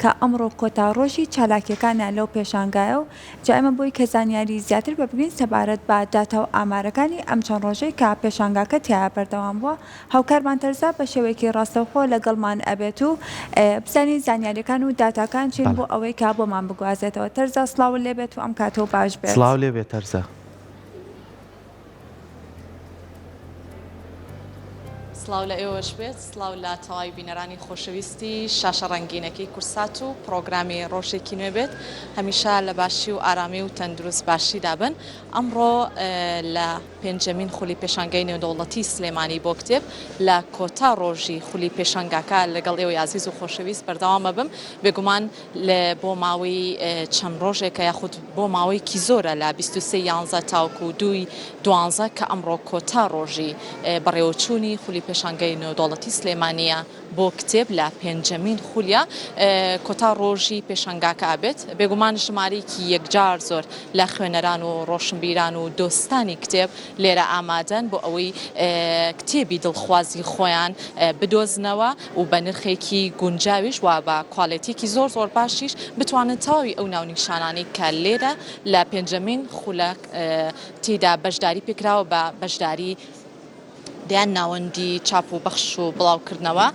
کە ئەمڕۆ کۆتا ڕۆژی چالاکیەکانە لەو پێشانگایە و جا ئێمە بۆی کە زانیاری زیاتر ببگرین سەبارەت بە داتا و ئامارەکانی ئەم چەند ڕۆژەی کە پێشانگاکە تیا بەردەوام بووە هاوکارمان تەرزا بە شێوەیەکی ڕاستەوخۆ لەگەڵمان ئەبێت و بزانین زانیاریەکان و داتاکان چین بۆ ئەوەی کا بۆمان بگوازێتەوە. تەرزا سڵاو لێبێت و ئەم کاتەوە باش بێت. سڵاو لێبێت تەرزا. سڵاو لە ئێوەش بێت، سڵاو لە تەواوی بینەرانی خۆشەویستی شاشە ڕەنگینەکەی کورسات و پرۆگرامی ڕۆژێکی نوێ بێت، هەمیشە لە باشی و ئارامی و تەندروست باشی دابن. ئەمڕۆ لە پێنجەمین خولی پێشانگەی نێودەوڵەتی سلێمانی بۆ کتێب لە کۆتا ڕۆژی خولی پێشانگاکە لەگەڵ ئێوە عزیز و خۆشەویست بەردەوامە بم، بێگومان بۆ ماوەی چەند ڕۆژێکە یاخود بۆ ماوەیەکی زۆرە لە 23/11 تاوکو 2/12 کە ئەمڕۆ کۆتا ڕۆژی بەڕێوەچوونی خولی پێشانگەی نێودەوڵەتی سلێمانیە بۆ کتێب لە پێنجەمین خولیە کۆتا ڕۆژی پێشانگاکە ئابێت. بێگومان ژمارەیەکی یەکجار زۆر لە خوێنەران و ڕۆشنبیران و دۆستانی کتێب لێرە ئامادەن بۆ ئەوەی کتێبی دڵخوازی خۆیان بدۆزنەوە و بە نرخێکی گونجاویش و بە کواڵێتێکی زۆر زۆر باشیش بتوانن تەواوی ئەو ناونیشانانەی کە لێرە لە پێنجەمین خولە تێدا بەشداری پێکراوە بە بەشداری دیان ناوەندی چاپ و بەخش و بڵاوکردنەوە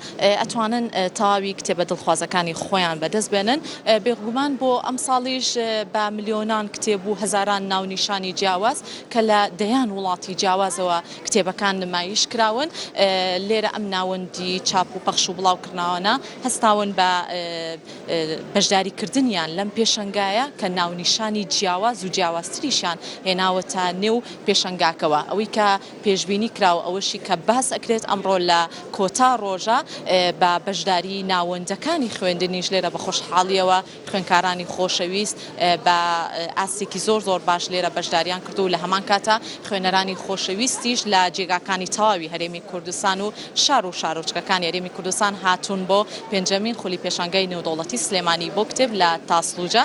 ئەتوانن تەواوی کتێبە دڵخوازەکانی خۆیان بەدەست بێنن. بێگومان بۆ ئەم ساڵیش بە ملیۆنان کتێب و هەزاران ناونیشانی جیاواز کە لە دەیان وڵاتی جیاوازەوە کتێبەکان نمایش کراون. لێرە ئەم ناوەندی چاپ و بەخش و بڵاوکردنەوەنە هەستاون بە بەشداریکردنیان لەم پێشەنگایە کە ناونیشانی جیاواز و جیاوازتریشان هێناوەتە نێو پێشەنگاکەوە. ئەوەی کە پێشبینی کراوە ئەوەشی کە باس ئەکرێت ئەمڕۆ لە کۆتا ڕۆژە بە بەشداری ناوەندەکانی خوێندنیش لێرە بە خۆشحاڵیەوە خوێنکارانی خۆشەویست بە ئاسێکی زۆر زۆر باش لێرە بەشداریان کردو و لە هەمان کاتە خوێنەرانی خۆشەویستیش لە جێگاکانی تەواوی هەرێمی کوردستان و شار و شارۆچکەکانی هەرێمی کوردستان هاتوون بۆ پێنجەمین خولی پێشانگەی نێودەوڵەتی سلێمانی بۆ کتێب لە تاسلوجە.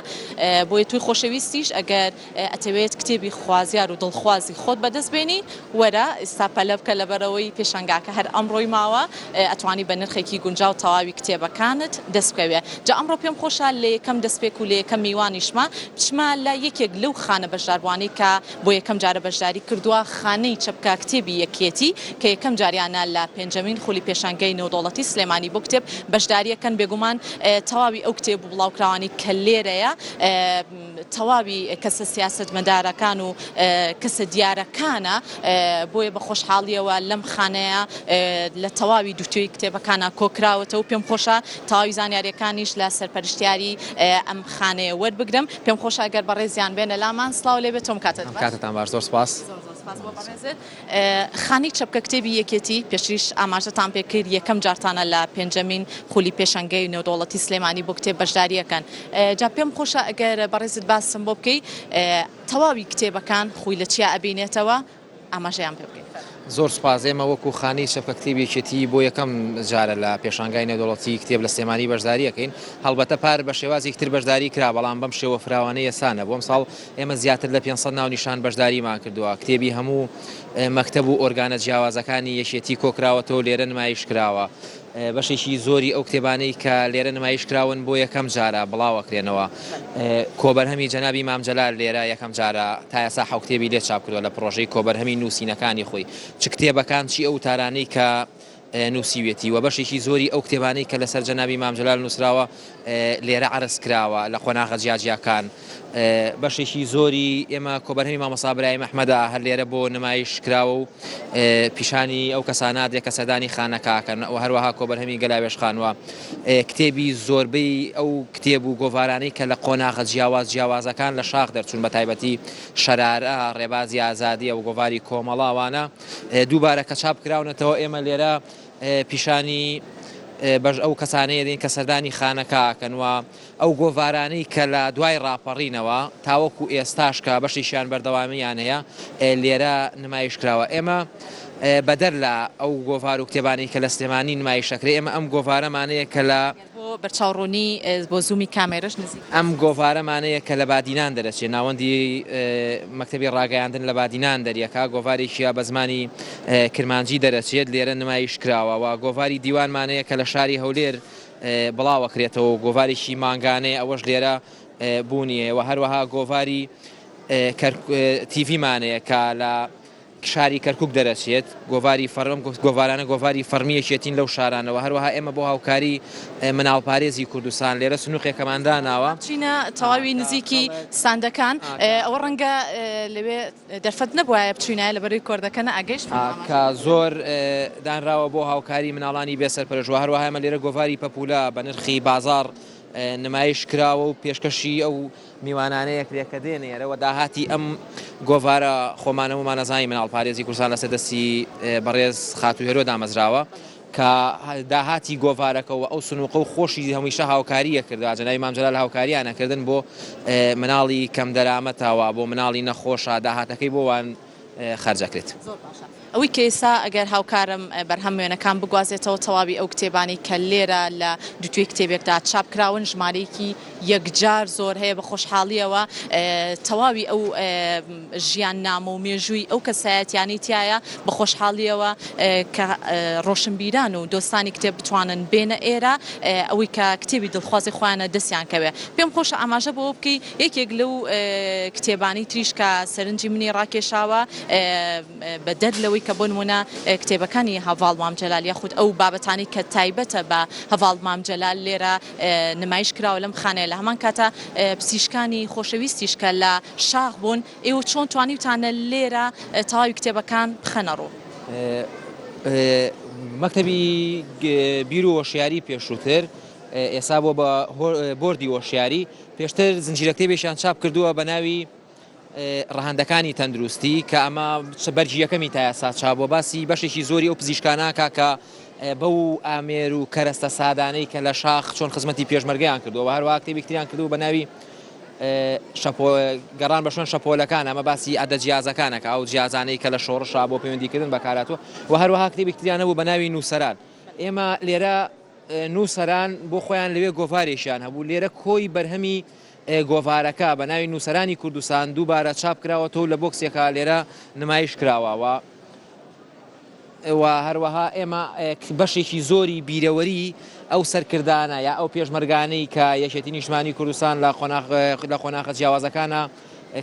بۆیە توی خۆشەویستیش ئەگەر ئەتەوێت کتێبی خوازیار و دڵخوازی خۆت بەدەست بێنی وەرە ئێستا پەلە بکە لەبەرەوەی پێشەنگاکە هەر ئەمڕۆی ماوە ئەتوانی بە نرخێکی گونجاو تەواوی کتێبەکانت دەست بکەوێ. جا ئەمڕۆ پێم خۆشە لە یەکەم دەستپێک و لە یەکەم میوانیشمە بچمە لە یەکێک لەو خانە بەشداربوانەی کە بۆ یەکەم جارە بەشداری کردووە خانەی چەپکە کتێبی یەکێتی کە یەکەم جاریانە لە پێنجەمین خولی پێشانگەی نێودەوڵەتی سلێمانی بۆ کتێب بەشداریەکەن. بێگومان تەواوی ئەو کتێب و بڵاوکراوانی کە لێرەیە تەواوی کەسە سیاسەتمەدارەکان و کەسە دیارەکانە بۆیە بە خۆشحاڵیەوە لەم خانەیە لە تەواوی دوتوی کتێبەکانە کۆکراوەتە و پێم خۆشە تەواوی زانیاریەکانیش لە سەرپەرشتیاری ئەم خانەیە وەربگرم. پێم خۆشە ئەگەر بەڕێزیان بێنە لامان سڵاو لێبێت تۆم کاتتان باش. زۆر سپاس. خانی چەپکە کتێبی یەکێتی پێشریش ئاماژەتان پێکرد یەکەم جارتانە لە پێنجەمین خولی پێشەنگەی نێودەوڵەتی سلێمانی بۆ کتێب بەشداریەکەن. جا پێم خۆشە ئەگەر بەڕێزت باسم بۆ بکەی تەواوی کتێبەکان خوی لە چیا ئەبینێتەوە ئاماژەیان پێ بکەین. زۆر سپاس. ئێمە وەکو خانی چەپکە کتێبێکێتی بۆ یەکەم جارە لە پێشانگای نێودەوڵەتی کتێب لە سلێمانی بەشداریەکەین. هەڵبەتە پار بە شێوازی تر بەشداری کرا بەڵام بەم شێوە فراوانەیە سانە. بۆم ساڵ ئێمە زیاتر لە 500 ناونیشان بەشداریمان کردووە. کتێبی هەموو مەکتەب و ئۆرگانە جیاوازەکانی یەکێتی کۆکراوەتەوە لێرە نمایش کراوە. بەشێکی زۆری ئەو کتێبانەی کە لێرە نمایش کراون بۆ یەکەم جارە بڵاوەکرێنەوە. کۆبەرهەمی جەنابی مام جەلال لێرە یەکەم جارە تا ئێستا 7 کتێبی لێ چاپ کردووە لە پرۆژەی کۆبەرهەمی نووسینەکانی خۆی. چ کتێبەکان چی ئەو تارانەی کە نووسیوێتی و بەشێکی زۆری ئەو کتێبانەی کە لەسەر جەنابی مام جەلال نووسراوە لێرە عەرز کراوە لە خۆناغە جیاجیاکان. بەشێکی زۆری ئێمە کۆبەرهەمی مامۆستا برای مەحمەدە هەر لێرە بۆ نمایش کراوە و پیشانی ئەو کەسانە دێ کە سەردانی خانەکەکەن و هەروەها کۆبەرهەمی گەلاوێش خانوە. کتێبی زۆربەی ئەو کتێب و گۆڤارانەی کە لە قۆناغە جیاوازەکان لە شاخ دەرچوون بە تایبەتی شەرارە ڕێبازی ئازادی و گۆڤاری کۆمەڵاوانە دووبارە کە چاپ کراونەتەوە. ئێمە لێرە پیشانی بەش ئەو کەسانەیە دێن کە سەردانی خانەکەکەنوە ئەو گۆڤارانەی کە لە دوای ڕاپەڕینەوە تاوەکو ئێستاش کە بەشیشیان بەردەوامیان هەیە لێرە نمایش کراوە. ئێمە بەدەر لە ئەو گۆڤار و کتێبانی کە لە سلێمانی نمایشەکرێ ئێمە ئەم گۆڤارەمانەیە کە لە بەرچاوڕوونی بۆ زوومی کامێرەش نزیک ئەم گۆڤارەمانەیە کە لە بادینان دەرەچێت ناوەندی مەکتەبی ڕاگەیاندن لە بادینان دەریەکە گۆڤارێکیە بە زمانی کرمانجی دەرەچێت لێرە نمایش کراوە و گۆڤاری دیوانمانەیە کە لە شاری هەولێر بڵاوەکرێتەوە گۆڤاریشی مانگانەیە ئەوەش لێرە بوونیە و هەروەها گۆڤاری تیڤیمانەیە کە لە شاری کەرکک دەرەچێت گۆڤاری فەرم گۆڤارانە گۆڤاری فەرمیەکێتین لەو شارانەوە هەروەها ئێمە بۆ هاوکاری مناڵپارێزی کوردستان لێرە سنووقێکەمانداناوە چینە تەواوی نزیکی ساندەکان ئەوە ڕەنگە لەوێ دەرفەت نەبووایە بچینایە لە بەروی کۆردەکەنە ئەگەیشت کە زۆر دانراوە بۆ هاوکاری مناڵانی بێسەرپەرژوە هەروەها ئێمە لێرە گۆڤاری پەپولە بە نرخی بازار نمایش کراوە و پێشکەشی ئەو میوانانەیە کرێکە دێنێرەوە داهاتی ئەم گۆڤارە خۆمانەمانەزانی مناڵپارێزی کوردستان لەسەر دەستی بەڕێز خاتوو هێرۆ دامەزراوە کە داهاتی گۆڤارەکەەوە ئەو سنووقە و خۆشی هەمیشە هاوکاریە کردو جەنای مامجلال هاوکاریانەکردن بۆ مناڵی کەم دەرامەتەوە بۆ مناڵی نەخۆشە داهاتەکەی بۆوان خەرجەکرێت. ئەوەی کە ئێستا ئەگەر هاوکارم بەرهەم وێنەکان بگوازێتەوە تەواوی ئەو کتێبانی کە لێرە لە دوتوێ کتێبێکدا چاپکراون ژمارەیەکی یەکجار زۆر هەیە بە خۆشحاڵیەوە تەواوی ئەو ژیان نامە و مێژووی ئەو کەسایەتیانی تایە بە خۆشحاڵیەوە کە ڕۆشنبیران و دۆستانی کتێب بتوانن بێنە ئێرە ئەوەی کە کتێبی دڵخوازی خۆیانە دەستیان کەوێ پێم خۆشە ئاماژە بۆ بکەی یەکێک لەو کتێبانی تریش کە سەرنجی منی ڕاکێشاوە بە دەر لەوەی کە بۆ نمونە کتێبەکانی هەڤاڵ مامجلال یاخود ئەو بابەتانی کە تایبەتە بە هەڤاڵ مامجلال لێرە نمایش کراوە لەم خانەیە لە هەمان کاتە پزیشکانی خۆشەویستیش کە لە شاخ بوون ئێوە چۆن توانیوتانە لێرە تەواوی کتێبەکان بخەنە ڕوو مەکتەبی بیر و وەشیاری پێشووتر ئێستا بۆ بە بۆردی وەشیاری پێشتر زنجیرە کتێبێکیان چاپ کردووە بە ناوی ڕەهەندەکانی تەندروستی کە ئەمە بەرجی یەکەمی تا ئێستا چاپ بۆ باسی بەشێکی زۆری ئەو پزیشکاناکە کە بەو ئامێر و کەرەستە سادانەی کە لە شاخ چۆن خزمەتی پێشمەرگەیان کردووە هەروەها کتێبێکتریان کردو بە ناوی گەڕان بە شوێن شەپۆلەکان ئەمە باسی ئەدە جیازەکانەکە ئەو جیازانەی کە لە شۆڕشا بۆ پەیوەندیکردن بەکاراتوە و هەروەها کتێبێکتریان هەبوو بە ناوی نووسەران ئێمە لێرە نووسەران بۆ خۆیان لەوێ گۆڤارێکیان هەبوو لێرە کۆی بەرهەمی گۆڤارەکە بە ناوی نووسەرانی کوردستان دووبارە چاپ کراوەتەوە لە بۆکسێکە لێرە نمایش کراوەوە و هەروەها ئێمە بەشێکی زۆری بیرەوەری ئەو سەرکردانە یا ئەو پێشمەرگانەی کە یەکێتی نیشتمانی کوردستان لە خۆناغە جیاوازەکانە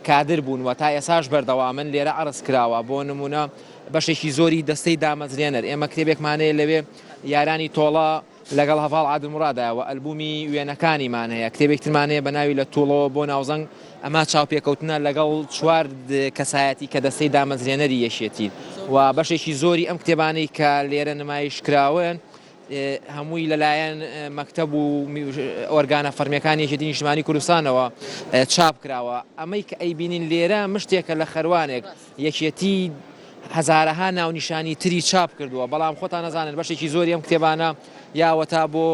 کادر بوون و تا ئێساش بەردەوامن لێرە عرض کراوە بۆ نمونە بەشێکی زۆری دەستەی دامەزرێنەر ئێمە کتێبێکمانەیە لەوێ یارانی تۆڵە لەگەڵ هەڤاڵ عادڵمورادایەوە ئەلبومی وێنەکانیمان هەیە کتێبێکترمانەیە بە ناوی لە تووڵەوە بۆ ناوزەنگ ئەمە چاوپێکەوتنە لەگەڵ چوار کەسایەتی کە دەستەی دامەزرێنەری یەشێتین و بەشێکی زۆری ئەم کتێبانەی کە لێرە نمایش کراون هەمووی لەلایەن مەکتەب و ئۆرگانە فەرمیەکانی یەکێتی نیشتمانی کوردستانەوە چاپ کراوە ئەمەی کە ئەیبینین لێرە مشتێکە لە خەروانێک یەکێتی هەزارەها ناونیشانی تری چاپ کردووە بەڵام خۆتان نەزانن بەشێکی زۆری ئەم کتێبانە یاوەتا بۆ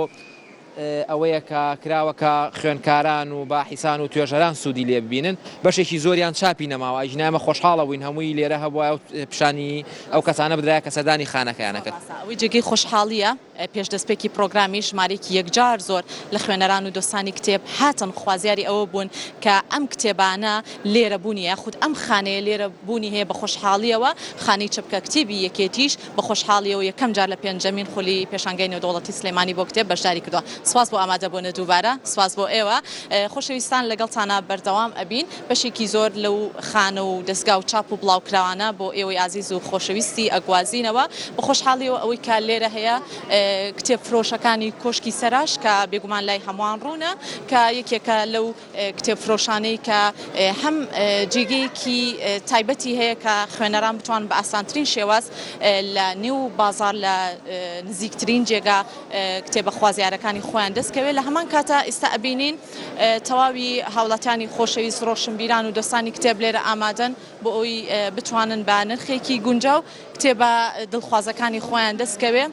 ئەوەیە کە کراوەکە خوێنکاران و باحیسان و توێژەران سوودی لێ ببینن بەشێکی زۆریان چاپی نەماوە ئیژنامە خۆشحاڵە بووین هەمووی لێرە هەبووە پیشانی ئەو کەسانە بدرایە کە سەردانی خانەکەیانەکەن ئەوەی جێگەی خۆشحاڵیە پێش دەستپێکی پرۆگرامی ژمارەیەکی یەکجار زۆر لە خوێنەران و دۆستانی کتێب هاتن خوازیاری ئەوە بوون کە ئەم کتێبانە لێرە بوونی یاخود ئەم خانەیە لێرە بوونی هەیە بە خۆشحاڵیەوە خانەی چەپکە کتێبی یەکێتیش بە خۆشحاڵیەوە یەکەم جار لە پێنجەمین خۆلی پێشانگای نێودەوڵەتی سلێمانی بۆ کتێب بەشداری کردووە سواس بۆ ئامادەبوونە دووبارە سواس بۆ ئێوە خۆشەویستان لەگەڵتانە بەردەوام ئەبین بەشێکی زۆر لەو خانە و دەستگا و چاپ و بڵاوکراوانە بۆ ئێوەی عزیز و خۆشەویستی ئەگوازینەوە بە خۆشحاڵیەوە ئەوەی کە لێرە هەیە کتێب فرۆشەکانی کۆشکی سەراش کە بێگومان لای هەمووان ڕوونە کە یەکێکە لەو کتێب فرۆشانەی کە هەم جێگەیەکی تایبەتی هەیە کە خوێنەران بتوان بە ئاسانترین شێواز لە نێو بازار لە نزیکترین جێگا کتێبە خوازیارەکانی خۆیان دەستکەوێت لە هەمان کاتە ئێستا ئەبینین تەواوی هاوڵاتیانی خۆشەویست ڕۆشنبیران و دۆستانی کتێب لێرە ئامادەن بۆ ئەوی بتوانن بە نرخێکی گونجاو کتێبە دڵخوازەکانی خۆیان دەستکەوێ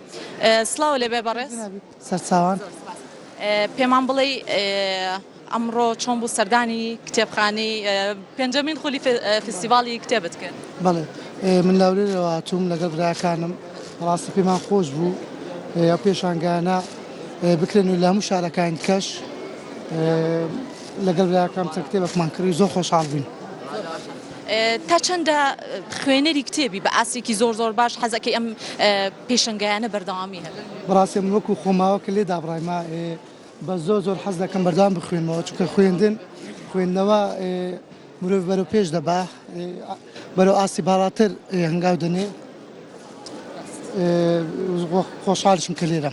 سلااو لێبێ بەڕێز سەرچاوان پێمان بڵێ ئەمڕۆ چۆن بوو سەردانی کتێبخانەی پێنجەمین خۆلی فستیڤاڵی کتێبت کرد بەڵێ من لاولێرەوە هاتووم لەگەڵ برایەکانم ڕاستی پێمان خۆش بوو یا پێشانگانە بکرێن و لە هەموو شارەکان کەش لەگەڵ برایەکەم چەند کتێبێکمان کردی زۆر خۆشحاڵ بووین تا چەندە خوێنەری کتێبی بە ئاسێکی زۆر باش حەزەکەی ئەم پێشنگایانە بەردەوامی هەبێت؟ بەڕاستی من وەکو خۆماوەکە لێ دابڕایما بە زۆر حەز دەکەم بەردەوام بخوێنمەوە چونکە خوێندنەوە مرۆڤ بەرەو پێش دەبا بەرەو ئاستی باڵاتر هەنگاو دەنێ خۆشحاڵشم کە لێرە.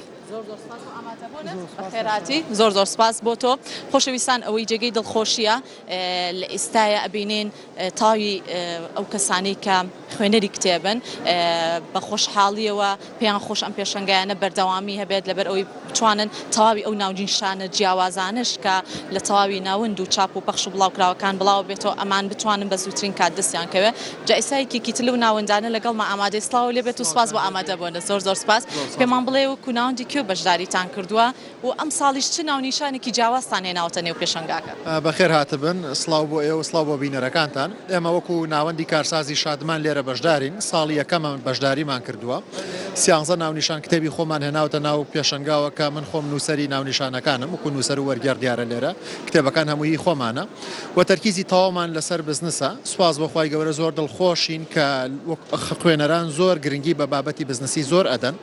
خێراتی زۆر سپاس بۆ تۆ خۆشەویستان ئەوەی جێگەی دڵخۆشیە لە ئێستاە ئەبینێن تاوی ئەو کەسانی کە خوێنەری کتێبن بە خۆشحاڵیەوە پێیان خۆش ئەم پێشنگایانە بەردەوامی هەبێت لەبەر ئەوەی بتوانن تەواوی ئەو ناونیشانە جیاوازانش کە لە تەواوی ناوند و چاپ و پەخش و بڵاوکراوەکان بڵاو بێتەوە ئەمان بتوانن بە زووترین کات دەستیان کەوێت جا ئێستایەکی تل و ناوەندانە لەگەڵ ئامادەی سڵاو لێ بێت و سپاس بۆ ئامادەبوون زۆر سپاس پێمان بڵێ و کوناوندی کێو بەشداریتان کردووە و ئەم ساڵیش چ ناونیشانێکی جیاوازتان هێناوەتە نێو پێشنگاکە؟ بەخێر هاتبن سڵاو بۆ ئێوە سڵاو بۆ بینەرەکانتان ئێمە وەکو ناوەندی کارسازی شادمان لێرە بەشدارین ساڵی یەکەمە بەشداریمان کردووە 13 ناونیشان کتێبی خۆمان هێناوتە ناو پێشنگاوە کە من خۆم نووسەری ناونیشانەکانم وەکو نووسەر و وەرگەر دیارە لێرە کتێبەکان هەمووی خۆمانە و تەرکیزی تەواومان لەسەر بزنسە سوپاس بۆ خوای گەورە زۆر دڵخۆشین کە خوێنەران زۆر گرنگی بە بابەتی بزنسی زۆر ئەدەن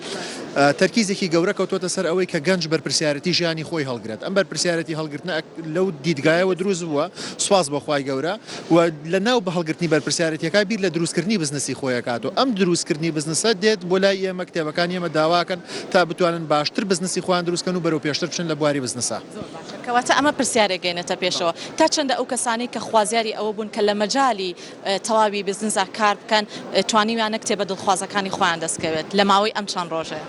تەرکیزێکی گەورە کەوتۆتە سەر ئەوەی کە گەنج بەرپرسیارەتی ژیانی خۆی هەڵگرێت ئەم بەرپرسیارەتی هەڵگرتنە لەو دیدگایەوە دروست بووە سوپاس بۆ خوای گەورە و لە ناو بە هەڵگرتنی بەرپرسیارەتیەکە بیر لە دروستکردنی بزنسی خۆیەکات و ئەم دروستکردنی بزنسە دێت بۆ لای ئێمە کتێبەکان ئێمە داواکەن تا بتوانن باشتر بزنسی خۆیان دروستکەن و بەرەو پێشتر بچن لە بواری بزنسە. کەواتە ئەمە پرسیارێک گەینێتە پێشەوە تا چەندە ئەو کەسانی کە خوازیاری ئەوە بوون کە لە مەجای تەواوی بزنسا کار بکەن توانیویانە کتێبە دڵخوازەکانی خۆیان دەستکەوێت لە ماوەی ئەم چەند ڕۆژێ؟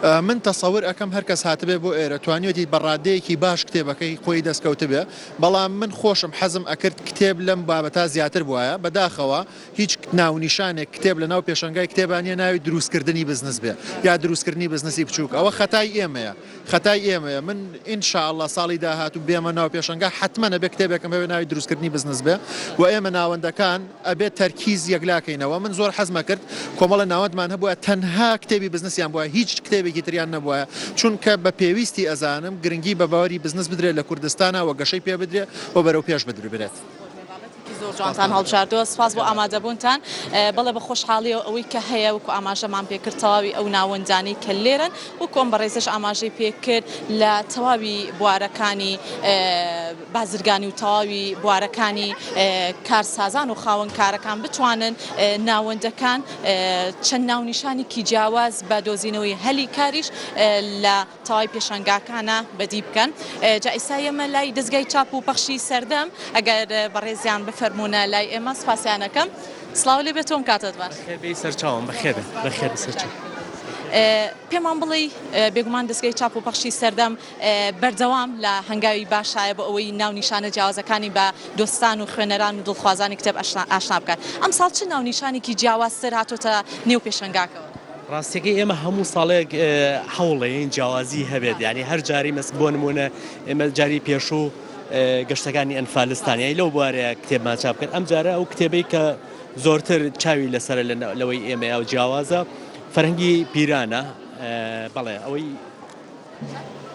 من تەسەور ئەەکەم هەرکەس هاتبێ بۆ ئێرە توانیوەتی بەڕادەیەکی باش کتێبەکەی خۆی دەستکەوت بێ بەڵام من خۆشم حەزم ئەکرد کتێب لەم بابەتا زیاتر بواە بەداخەوە هیچ ناونیشانێک کتێب لە ناو پێشنگای کتێبانیە ناوی دروستکردنی بزنس بێ یا دروستکردنی بزنسی بچووک ئەوە خەتای ئێمەیە من ئینشاءالله ساڵی داهاتوو بێمە ناو پێشنگا حتممە بێ کتێبێکم بێ ناوی دروستکردنی بزنس بێ و ئێمە ناوەندەکان ئەبێت تەرکیز یەکلاکەینەوە من زۆر حەزمە کرد کۆمەڵە ناوەندمان هەبووە تەنها کتێبی بزنسیان بووە هیچ کتێبێکی تریان نەبووە چونکە بە پێویستی ئەزانم گرنگی بە باوەری بزنس بدرێت لە کوردستانە و گەشەی پێ بدرێت و بەرەو پێش بدرێت. زۆر جوانتان هەڵبژاردووە سپاس بۆ ئامادەبوونتان بەڵێ بە خۆشحاڵیەوە ئەوەی کە هەیە وەکو ئاماژەمان پێکرد تەواوی ئەو ناوەندانی کە لێرن و کۆم بەڕێزش ئاماژەی پێکرد لە تەواوی بوارەکانی بازرگانی و تەواوی بوارەکانی کارسازان و خاوەنکارەکان بتوانن ناوەندەکان چەند ناونیشانێکی جیاواز بە دۆزینەوەی هەلی کاریش لە تەواوی پێشەنگاکانە بەدی بکەن جا ئێستا ئێمە لای دەستگای چاپ و پەخشی سەردەم ئەگەر بەڕێزیان فەرمونە لای ئێمە سپاسیانەکەم سڵاو لێ بێتۆم کاتت باش سەرچاوم بەخێر سەرچاو پێمان بڵێ بێگومان دەستگای چاپ و پەخشی سەردەم بەردەوام لە هەنگاوی باشایە بە ئەوەی ناونیشانە جیاوازەکانی بە دۆستان و خوێنەران و دڵخوازانی کتێب ئاشنا بکات ئەم ساڵ چ ناونیشانێکی جیاوازتر هاتۆتە نێو پێشەنگاکەوە؟ ڕاستیەکەی ئێمە هەموو ساڵێک هەوڵێن جیاوازی هەبێت یعنی هەر جاری مەس بۆ نمونە ئێمە جاری پێشوو گەشتەکانی ئەنفالستانیایی لەو بوارەیە کتێبمان چاپ بکەن ئەم جارە ئەو کتێبەی کە زۆرتر چاوی لەسەر لەوەی ئێمە و جیاوازە فەرهەنگی پیرانە بەڵێ ئەوەی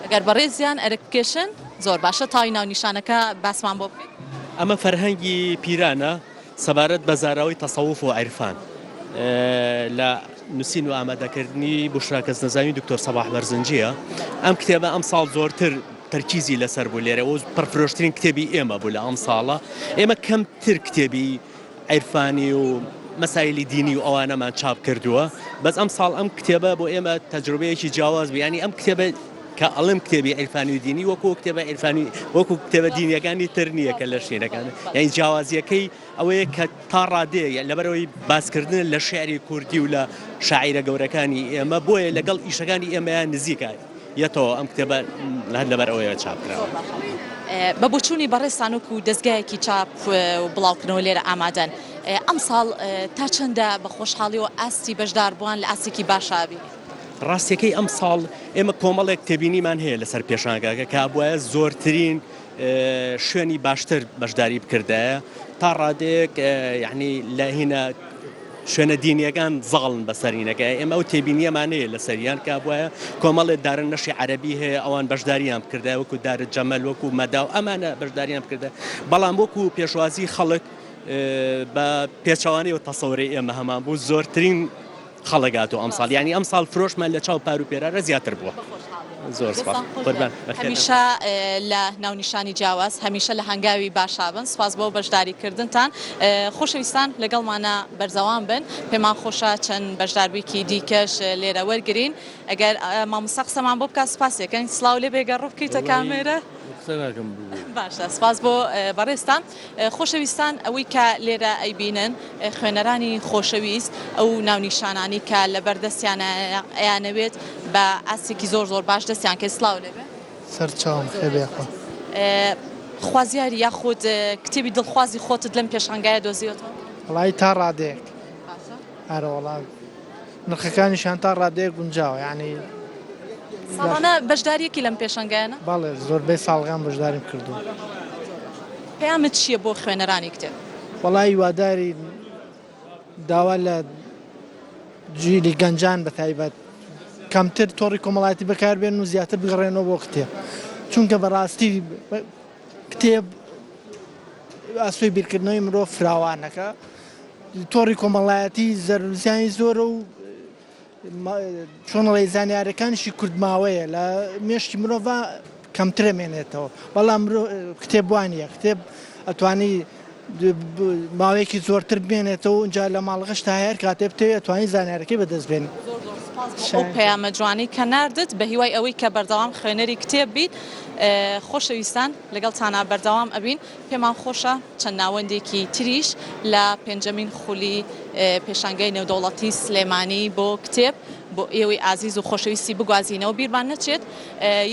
ئەگەر بەڕێزیان ئەرک بکێشن زۆر باشە تاوی ناونیشانەکە باسمان بۆ بکەین ئەمە فەرهەنگی پیرانە سەبارەت بە زاراوی تەسەوف و عیرفان لە نووسین و ئامادەکردنی بوشرا کەس نەزانی دکتۆر سەباح بەرزنجیە ئەم کتێبە ئەم ساڵ زۆرتر تەرکیزی لەسەر بوو لێرە و پڕفرۆشترین کتێبی ئێمە بوو لە ئەم ساڵە ئێمە کەمتر کتێبی عیرفانی و مەسایلی دینی و ئەوانەمان چاپ کردووە بەس ئەم ساڵ ئەم کتێبە بۆ ئێمە تەجروبەیەکی جیاواز بوو ینی ئەم کتێبە کە ئەڵم کتێبی عیرفانی و دینی وەکو کتێبە عیرفانی وەکو کتێبە دینیەکانی تر نییە کە لە شوێنەکان یعنی جیاوازیەکەی ئەوەیە کە تا ڕادەیە لەبەرەوەی باسکردن لە شعری کوردی و لە شاعیرە گەورەکانی ئێمە بۆیە لەگەڵ ئیشەکانی ئێمەیان نزیکە یەتەوە ئەم کتێبە لەبەر ئەوەیە چاپکراوە. بە بۆچوونی بەڕێستانوک و دەستگایەکی چاپ و بڵاوکردنەوە لێرە ئامادەن ئەم ساڵ تا چەندە بە خۆشحاڵیەوە ئاستی بەشدار بووان لە ئاستێکی باشابی؟ ڕاستیەکەی ئەم ساڵ ئێمە کۆمەڵێک کتێبینیمان هەیە لەسەر پێشانگاکە کە بووە زۆرترین شوێنی باشتر بەشداری بکردایە تا ڕادێک یعنی لە هینە شوێنە دینیەکان زاڵن بەسەرینەکە ئێمە ئەو تێبینیەمانەیە لە سەریان کا بووە کۆمەڵێت دارن نەشی عەرەبی هەیە ئەوان بەشداریان بکردە وەکو دارت جەمەل وەکو مەدا و ئەمانە بەشداریان بکردە بەڵام وەکو پێشوازی خەڵک بە پێچوانی و تەسەوری ئێمە هەمان بوو زۆرترین خەڵگات و ئەمساڵ یعنی ئەمساڵ فرۆشمان لە چاو پار و پێرارە زیاتر بووە. زۆر سپاس. هەمیشە لە ناونیشانی جیاواز هەمیشە لە هەنگاوی باشابن سپاس بۆ بەشداریکردنتان خۆشەویستان لەگەڵمانە بەرزەوان بن پێمان خۆشە چەند بەشداربوویکی دیکەش لێرە وەرگرین ئەگەر مامۆستا قسەمان بۆ بکات سپاسێکەکەین سڵاو لێ بێگەڕ بکەیتە کامێرە باشە سپاس بۆ بەڕێستان خۆشەویستان ئەوەی کە لێرە ئەیبینن خوێنەرانی خۆشەویست ئەو ناونیشانانی کە لە بەردەستیانە ئەیانەوێت بە ئاسێکی زۆر باش دەستیان کە سڵاو لێبێ سەرچاوم خێبێخۆ خوازیاری یاخود کتێبی دڵخوازی خۆتت لەم پێشانگایە دۆزیەوە وڵی تا ڕادەیەک هەرە وڵات نرخەکانیشان تا ڕادەیە گونجاوە یعنی ساڵانە بەشداریەکی لەم پێشانگایانە بەڵێ زۆربەی ساڵغان بەشداریم کردو پەیامت چییە بۆ خوێنەرانی کتێب وڵی واداری داوا لە جیلی گەنجان بە تایبەت کەمتر تۆڕی کۆمەڵایەتی بەکاربێن و زیاتر بگەڕێنەوە بۆ کتێب چونکە بەڕاستی کتێب ئاسوی بیرکردنەوەی مرۆڤ فراوانەکە تۆڕی کۆمەڵایەتی زەرزیانی زۆرە و چۆنەڵی زانیارەکانیشی کوردماوەیە لە مێشتی مرۆڤ کەمترە مێنێتەوە بەڵام کتێب وانە کتێب ئەتوانی ماوەیەکی زۆرتر بمێنێتەوە اینجا لە ماڵغەش تا هەیە کاتێ بتەوێت ئەتوانی زانیارەکەی بەدەستبێنی ئەو پەیامە جوانی کە ناردت بە هیوای ئەوەی کە بەردەوام خوێنەری کتێب بیت خۆشەویستان لەگەڵ تانا بەردەوام ئەبین پێمان خۆشە چەند ناوەندێکی تریش لە پێنجەمین خولی پێشانگای نێودەوڵەتی سلێمانی بۆ کتێب بۆ ئێوەی ئازیز و خۆشەویستی بگوازینەوە بیرمان نەچێت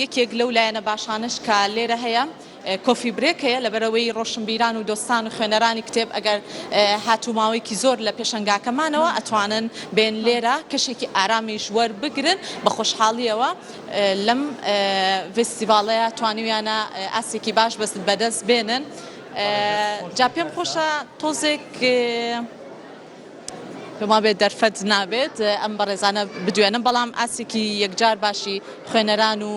یەکێک لەو لایەنە باشانش کە لێرە هەیە کۆفی برێک هەیە لەبەرەوەی ڕۆشنبیران و دۆستان و خوێنەرانی کتێب ئەگەر هاتووماوەیەکی زۆر لە پێشەنگاکەمانەوە ئەتوانن بێن لێرە کەشێکی ئارامیش وەربگرن بە خۆشحاڵیەوە لەم فستیڤاڵەیە توانیویانە ئاسێکی باش بەست بەدەست بێنن جا پێم خۆشە تۆزێک پێما بێت دەرفەت نابێت ئەم بەڕێزانە بدوێنم بەڵام ئاسێکی یەکجار باشی خوێنەران و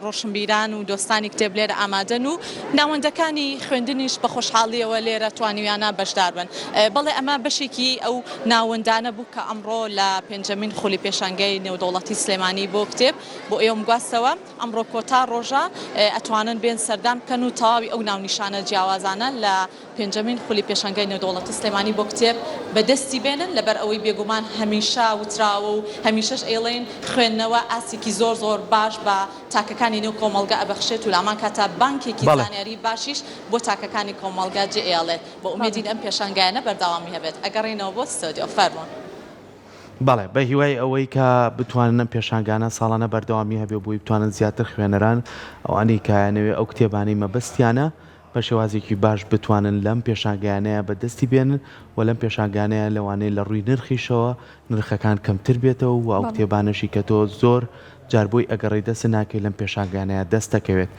ڕۆشنبیران و دۆستانی کتێب لێرە ئامادەن و ناوەندەکانی خوێندنیش بە خۆشحاڵیەوە لێرە توانیویانە بەشدار بن بەڵێ ئەمە بەشێکی ئەو ناوەندانە بوو کە ئەمڕۆ لە پێنجەمین خولی پێشانگای نێودەوڵەتی سلێمانی بۆ کتێب بۆ ئێوەم گواستەوە ئەمڕۆ کۆتا ڕۆژە ئەتوانن بێن سەردان بکەن و تەواوی ئەو ناونیشانە جیاوازانە لە پێنجەمین خولی پێشانگای نێودەوڵەتی سلێمانی بۆ کتێب بەدەستی بێنن لەبەر ئەوەی بێگومان هەمیشە وتراوە و هەمیشەش ئێڵێن خوێندنەوە ئاسێکی زۆر باش بە تاکەکانی نێو کۆمەڵگە ئەبەخشێت و لامان کاتە بانکێکی زانیاری باشیش بۆ تاکەکانی کۆمەڵگە جێئێڵێت بۆ ئومێدین ئەم پێشانگایانە بەرداوامی هەبێت ئەگەڕێنەوە بۆ ستۆدیۆ فەرمۆن بەڵێ بە هیوای ئەوەی کە بتوانن پێشانگانە ساڵانە بەردەوامی هەبێ بۆی بتوانن زیاتر خوێنەران ئەوانی کایانەوێ ئەو کتێبانەی مەبەستیانە بە شێوازێکی باش بتوانن لەم پێشانگایانەیە بەدەستی بێنن و لەم پێشانگانەیە لەوانەیە لە ڕووی نرخیشەوە نرخەکان کەمتر بێتەوە و ئەو کتێبانەشی کە تۆ زۆر جاربووی ئەگەڕی دەست ناکەی لەم پێشانگانەیە دەست دەکەوێت.